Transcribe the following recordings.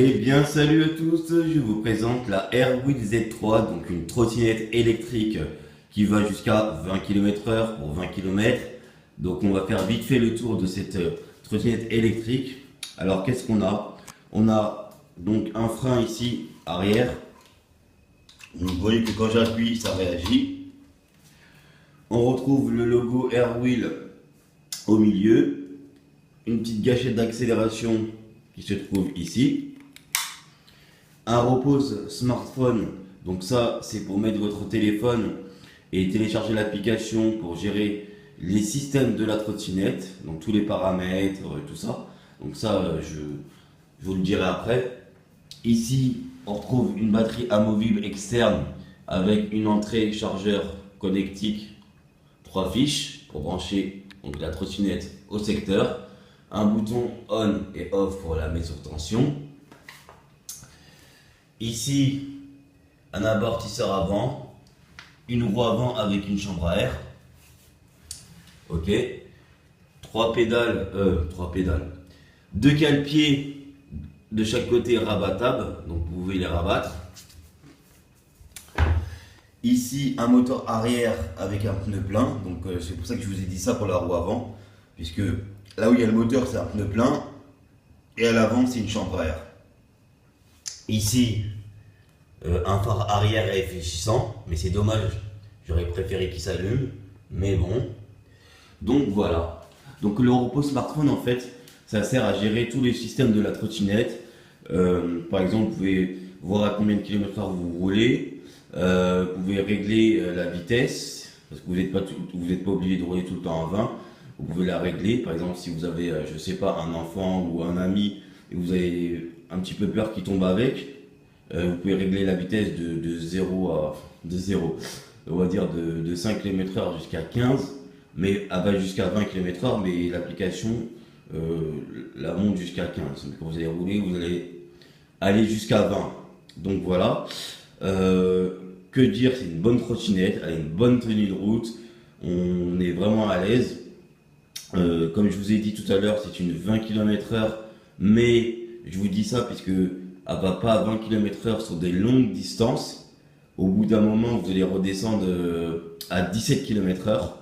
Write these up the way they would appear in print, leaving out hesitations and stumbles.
Eh bien, salut à tous, je vous présente la Airwheel Z3, donc une trottinette électrique qui va jusqu'à 20 km/h pour 20 km. Donc, on va faire vite fait le tour de cette trottinette électrique. Alors, qu'est-ce qu'on a? On a donc un frein ici, arrière. Donc, vous voyez que quand j'appuie, ça réagit. On retrouve le logo Airwheel au milieu. Une petite gâchette d'accélération qui se trouve ici. Un repose smartphone, donc ça c'est pour mettre votre téléphone et télécharger l'application pour gérer les systèmes de la trottinette, donc tous les paramètres, tout ça. Donc ça je vous le dirai après. Ici on retrouve une batterie amovible externe avec une entrée chargeur connectique, 3 fiches pour brancher donc la trottinette au secteur, un bouton on et off pour la mettre sur tension. Ici, un amortisseur avant, une roue avant avec une chambre à air. Ok. Trois pédales. Deux cale-pieds de chaque côté rabattables, donc vous pouvez les rabattre. Ici, un moteur arrière avec un pneu plein, donc c'est pour ça que je vous ai dit ça pour la roue avant, puisque là où il y a le moteur, c'est un pneu plein, et à l'avant, c'est une chambre à air. Ici, un phare arrière réfléchissant, mais c'est dommage, j'aurais préféré qu'il s'allume, mais bon. Donc voilà. Donc le repos smartphone, en fait, ça sert à gérer tous les systèmes de la trottinette. Par exemple, vous pouvez voir à combien de kilomètres/h vous roulez, vous pouvez régler la vitesse, parce que vous n'êtes pas obligé de rouler tout le temps à 20. Vous pouvez la régler, par exemple, si vous avez, je sais pas, un enfant ou un ami, et vous avez un petit peu peur qu'il tombe avec, vous pouvez régler la vitesse de 0 on va dire de 5 km/h jusqu'à 15, mais jusqu'à 20 km/h, mais l'application la monte jusqu'à 15. Donc quand vous allez rouler, vous allez aller jusqu'à 20. Donc voilà. Que dire, c'est une bonne trottinette, elle a une bonne tenue de route, on est vraiment à l'aise. Comme je vous ai dit tout à l'heure, c'est une 20 km/h, mais je vous dis ça puisque elle va pas à 20 km/h sur des longues distances. Au bout d'un moment, vous allez redescendre à 17 km/h.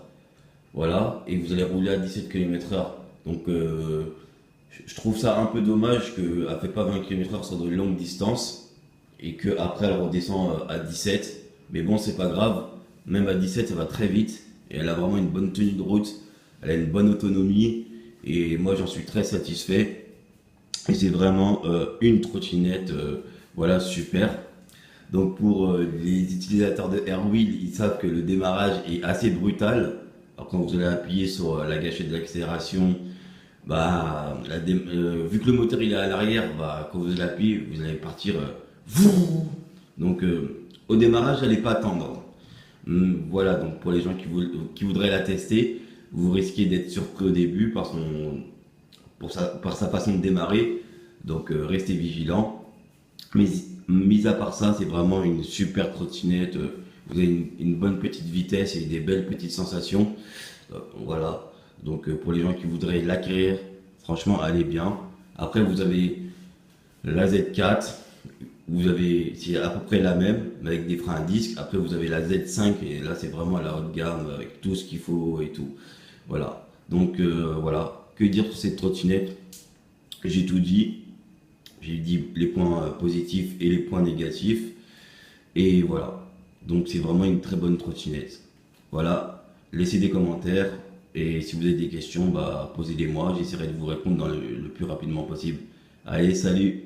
Voilà, et vous allez rouler à 17 km/h. Donc, je trouve ça un peu dommage qu'elle ne fait pas 20 km/h sur de longues distances et qu'après elle redescend à 17. Mais bon, c'est pas grave. Même à 17, ça va très vite et elle a vraiment une bonne tenue de route. Elle a une bonne autonomie et moi, j'en suis très satisfait. Et c'est vraiment une trottinette, voilà, super. Donc pour les utilisateurs de Airwheel, ils savent que le démarrage est assez brutal. Alors quand vous allez appuyer sur la gâchette d'accélération, vu que le moteur il est à l'arrière, quand vous allez appuyer, vous allez partir. Donc au démarrage, n'allez pas attendre. Voilà, donc pour les gens qui voudraient la tester, vous risquez d'être surpris au début par sa façon de démarrer, donc restez vigilants. Mais mis à part ça, c'est vraiment une super trottinette. Vous avez une bonne petite vitesse et des belles petites sensations. Voilà, donc pour les gens qui voudraient l'acquérir, franchement, allez bien. Après, vous avez la Z4, c'est à peu près la même, mais avec des freins à disque. Après, vous avez la Z5, et là, c'est vraiment la haute gamme, avec tout ce qu'il faut et tout. Voilà, donc voilà, que dire sur cette trottinette? J'ai tout dit. J'ai dit les points positifs et les points négatifs. Et voilà. Donc c'est vraiment une très bonne trottinette. Voilà. Laissez des commentaires. Et si vous avez des questions, posez-les moi. J'essaierai de vous répondre le plus rapidement possible. Allez, salut!